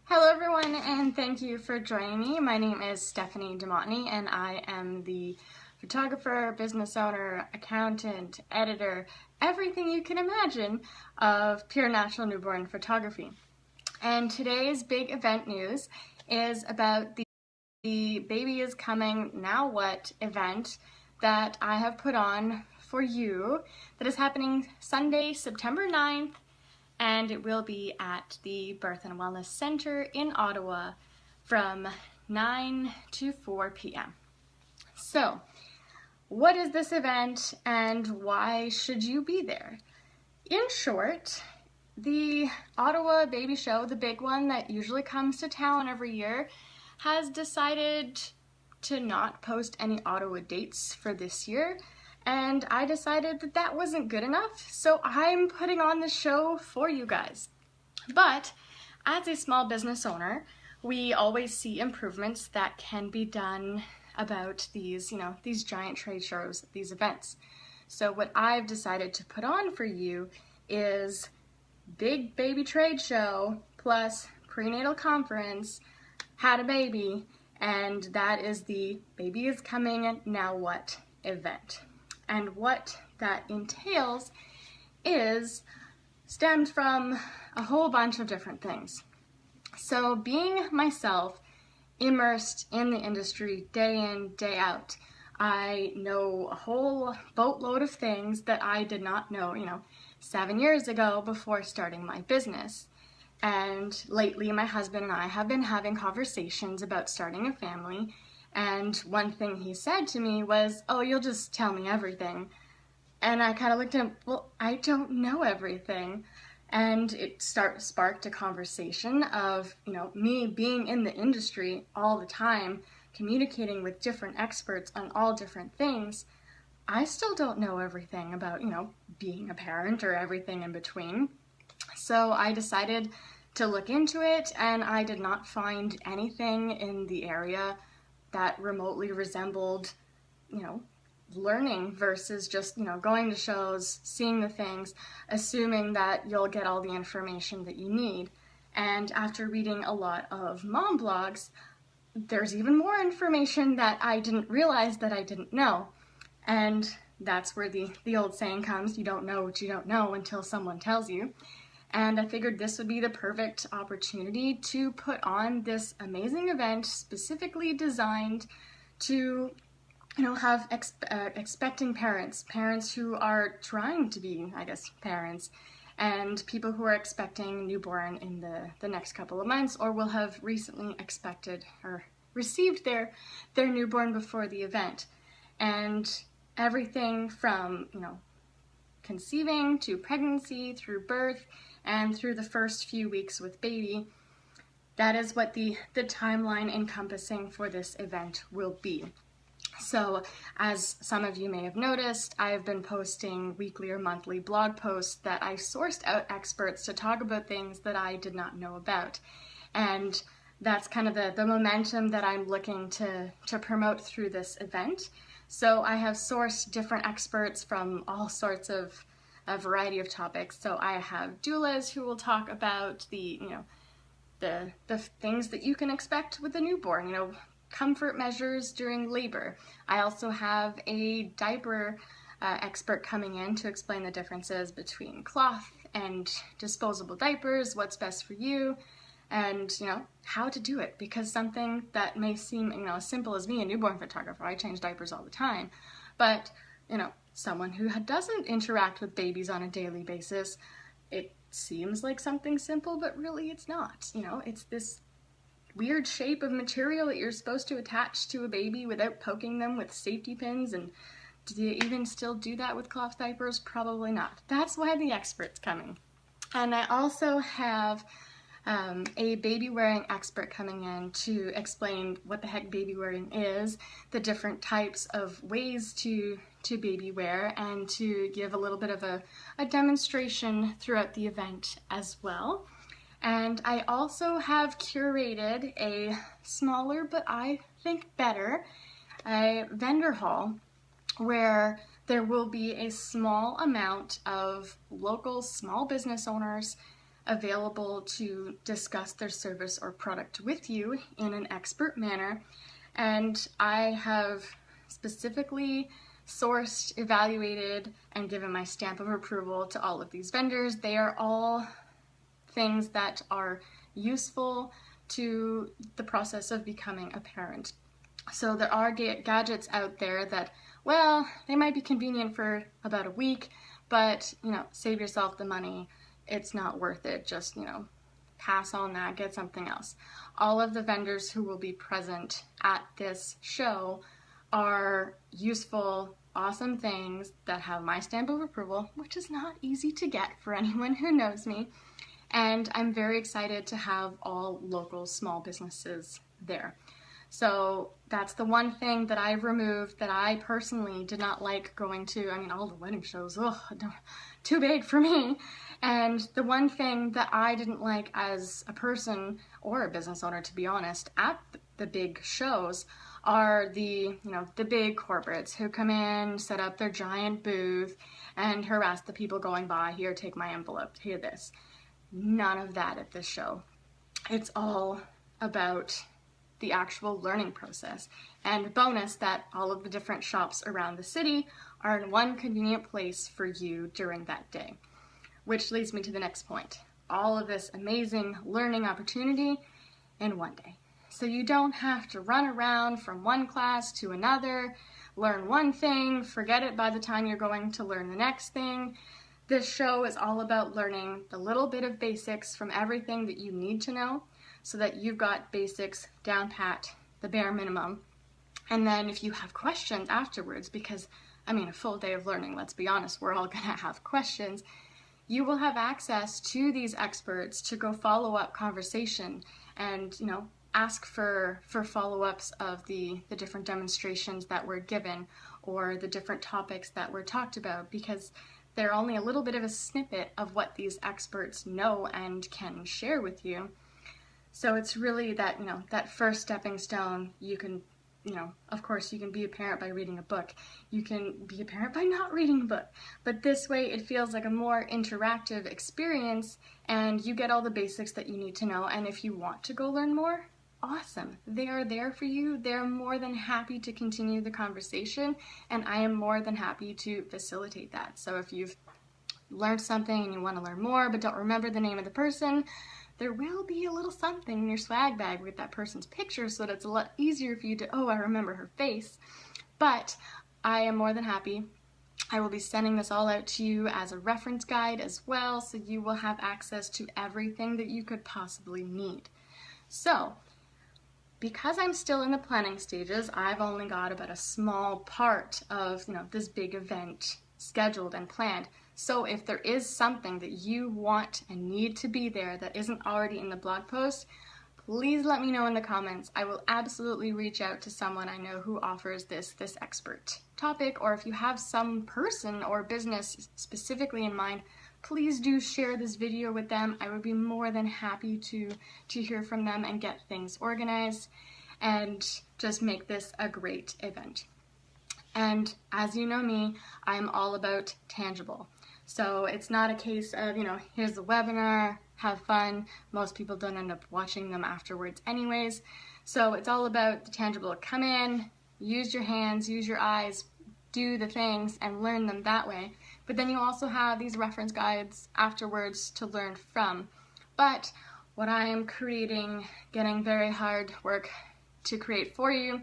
Hello everyone, and thank you for joining me. My name is Stephanie DeMontney, and I am the photographer, business owner, accountant, editor, everything you can imagine of Pure Natural Newborn Photography. And today's big event news is about the Baby is Coming Now What event that I have put on for you that is happening Sunday, September 9th, and it will be at the Birth and Wellness Center in Ottawa from 9 to 4 p.m. So, what is this event and why should you be there? In short, the Ottawa Baby Show, the big one that usually comes to town every year, has decided to not post any Ottawa dates for this year. And I decided that that wasn't good enough, so I'm putting on the show for you guys. But as a small business owner, we always see improvements that can be done about these giant trade shows, these events. So what I've decided to put on for you is big baby trade show plus prenatal conference, had a baby, and that is the Baby is Coming Now What event. And what that entails stems from a whole bunch of different things. So being myself immersed in the industry day in, day out, I know a whole boatload of things that I did not know, 7 years ago before starting my business. And lately my husband and I have been having conversations about starting a family. And one thing he said to me was, "Oh, you'll just tell me everything." And I kind of looked at him, well, I don't know everything. And it sparked a conversation of, me being in the industry all the time, communicating with different experts on all different things. I still don't know everything about, being a parent or everything in between. So I decided to look into it, and I did not find anything in the area that remotely resembled, learning versus just, going to shows, seeing the things, assuming that you'll get all the information that you need. And after reading a lot of mom blogs, there's even more information that I didn't realize that I didn't know. And that's where the old saying comes, you don't know what you don't know until someone tells you. And I figured this would be the perfect opportunity to put on this amazing event specifically designed to, have expecting parents who are trying to be, parents, and people who are expecting newborn in the next couple of months or will have recently expected or received their newborn before the event. And everything from, conceiving to pregnancy through birth and through the first few weeks with baby. That is what the timeline encompassing for this event will be. So, as some of you may have noticed, I have been posting weekly or monthly blog posts that I sourced out experts to talk about things that I did not know about. And that's kind of the momentum that I'm looking to promote through this event. So I have sourced different experts from all sorts of a variety of topics. So I have doulas who will talk about the things that you can expect with a newborn, comfort measures during labor. I also have a diaper expert coming in to explain the differences between cloth and disposable diapers, what's best for you, and how to do it, because something that may seem as simple as me, a newborn photographer, I change diapers all the time, but someone who doesn't interact with babies on a daily basis, it seems like something simple, but really it's not. It's this weird shape of material that you're supposed to attach to a baby without poking them with safety pins, and do you even still do that with cloth diapers? Probably not. That's why the expert's coming. And I also have a baby wearing expert coming in to explain what the heck baby wearing is, the different types of ways to baby wear, and to give a little bit of a demonstration throughout the event as well. And I also have curated a smaller, but I think better, a vendor hall where there will be a small amount of local small business owners, available to discuss their service or product with you in an expert manner. And I have specifically sourced, evaluated, and given my stamp of approval to all of these vendors. They are all things that are useful to the process of becoming a parent. So there are gadgets out there that, well, they might be convenient for about a week, but, save yourself the money. It's not worth it. Just, pass on that, get something else. All of the vendors who will be present at this show are useful, awesome things that have my stamp of approval, which is not easy to get for anyone who knows me. And I'm very excited to have all local small businesses there. So that's the one thing that I've removed that I personally did not like going to. All the wedding shows, too big for me. And the one thing that I didn't like as a person or a business owner, to be honest, at the big shows are the big corporates who come in, set up their giant booth, and harass the people going by. Here, take my envelope, here, this. None of that at this show. It's all about the actual learning process. And bonus that all of the different shops around the city are in one convenient place for you during that day. Which leads me to the next point. All of this amazing learning opportunity in one day. So you don't have to run around from one class to another, learn one thing, forget it by the time you're going to learn the next thing. This show is all about learning the little bit of basics from everything that you need to know so that you've got basics down pat, the bare minimum. And then if you have questions afterwards, because a full day of learning, let's be honest, we're all gonna have questions, you will have access to these experts to go follow up conversation and, ask for follow-ups of the different demonstrations that were given or the different topics that were talked about, because they're only a little bit of a snippet of what these experts know and can share with you. So it's really that, that first stepping stone. You can, of course you can be a parent by reading a book. You can be a parent by not reading a book. But this way it feels like a more interactive experience and you get all the basics that you need to know. And if you want to go learn more, awesome. They are there for you. They're more than happy to continue the conversation, and I am more than happy to facilitate that. So if you've learned something and you want to learn more but don't remember the name of the person, there will be a little something in your swag bag with that person's picture so that it's a lot easier for you to, I remember her face. But I am more than happy. I will be sending this all out to you as a reference guide as well, so you will have access to everything that you could possibly need. So, because I'm still in the planning stages, I've only got about a small part of, this big event scheduled and planned. So if there is something that you want and need to be there that isn't already in the blog post, please let me know in the comments. I will absolutely reach out to someone I know who offers this expert topic, or if you have some person or business specifically in mind, please do share this video with them. I would be more than happy to hear from them and get things organized and just make this a great event. And as you know me, I'm all about tangible. So it's not a case of, here's the webinar, have fun. Most people don't end up watching them afterwards anyways. So it's all about the tangible. Come in, use your hands, use your eyes, do the things and learn them that way. But then you also have these reference guides afterwards to learn from. But what I am creating, getting very hard work to create for you,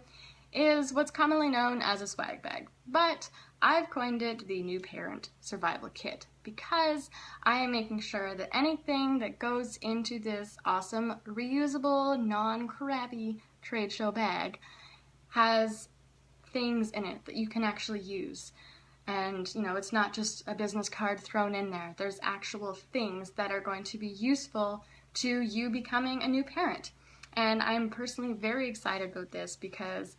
is what's commonly known as a swag bag. But I've coined it the New Parent Survival Kit because I am making sure that anything that goes into this awesome, reusable, non-crappy trade show bag has things in it that you can actually use. And, it's not just a business card thrown in there. There's actual things that are going to be useful to you becoming a new parent. And I'm personally very excited about this because,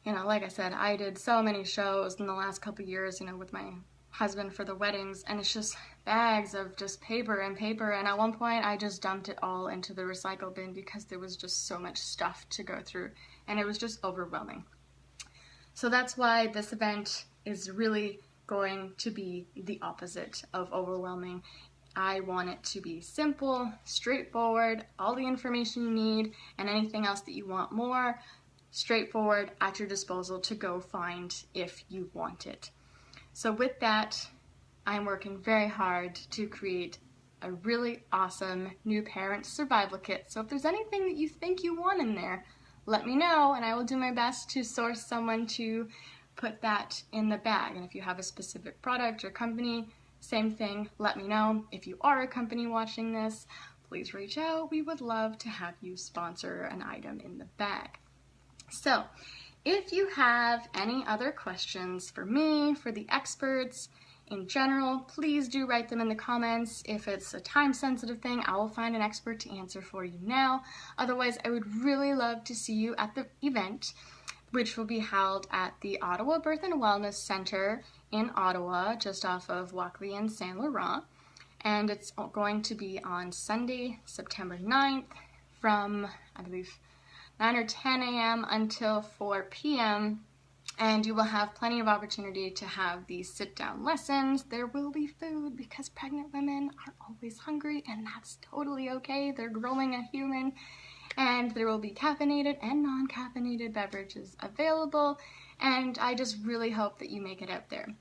like I said, I did so many shows in the last couple years, with my husband for the weddings, and it's just bags of just paper, and at one point I just dumped it all into the recycle bin because there was just so much stuff to go through, and it was just overwhelming. So that's why this event is really going to be the opposite of overwhelming. I want it to be simple, straightforward, all the information you need, and anything else that you want more, straightforward, at your disposal to go find if you want it. So with that, I'm working very hard to create a really awesome new parent survival kit. So if there's anything that you think you want in there, let me know and I will do my best to source someone to put that in the bag. And if you have a specific product or company, same thing, let me know. If you are a company watching this, please reach out. We would love to have you sponsor an item in the bag. So if you have any other questions for me, for the experts in general, please do write them in the comments. If it's a time-sensitive thing, I will find an expert to answer for you now. Otherwise, I would really love to see you at the event, which will be held at the Ottawa Birth and Wellness Center in Ottawa, just off of Walkley and Saint Laurent. And it's going to be on Sunday, September 9th from, I believe, 9 or 10 a.m. until 4 p.m. And you will have plenty of opportunity to have these sit-down lessons. There will be food because pregnant women are always hungry, and that's totally okay. They're growing a human. And there will be caffeinated and non-caffeinated beverages available, and I just really hope that you make it out there.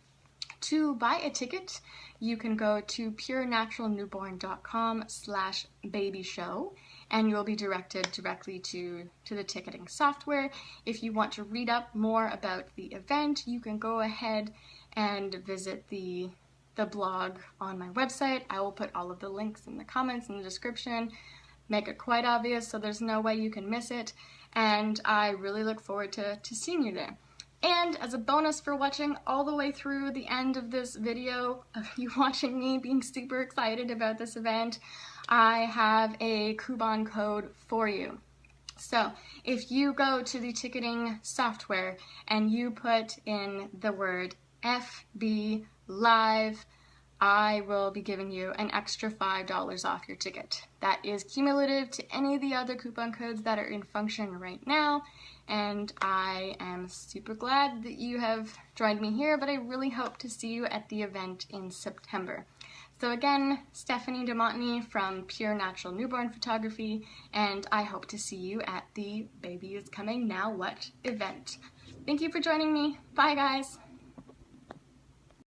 To buy a ticket, you can go to purenaturalnewborn.com/babyshow, and you'll be directed directly to the ticketing software. If you want to read up more about the event, you can go ahead and visit the blog on my website. I will put all of the links in the comments and the description. Make it quite obvious so there's no way you can miss it, and I really look forward to seeing you there. And as a bonus for watching all the way through the end of this video, of you watching me being super excited about this event, I have a coupon code for you. So if you go to the ticketing software and you put in the word FB Live, I will be giving you an extra $5 off your ticket. That is cumulative to any of the other coupon codes that are in function right now, and I am super glad that you have joined me here, but I really hope to see you at the event in September. So again, Stephanie DeMontany from Pure Natural Newborn Photography, and I hope to see you at the Baby is Coming Now What event. Thank you for joining me. Bye guys!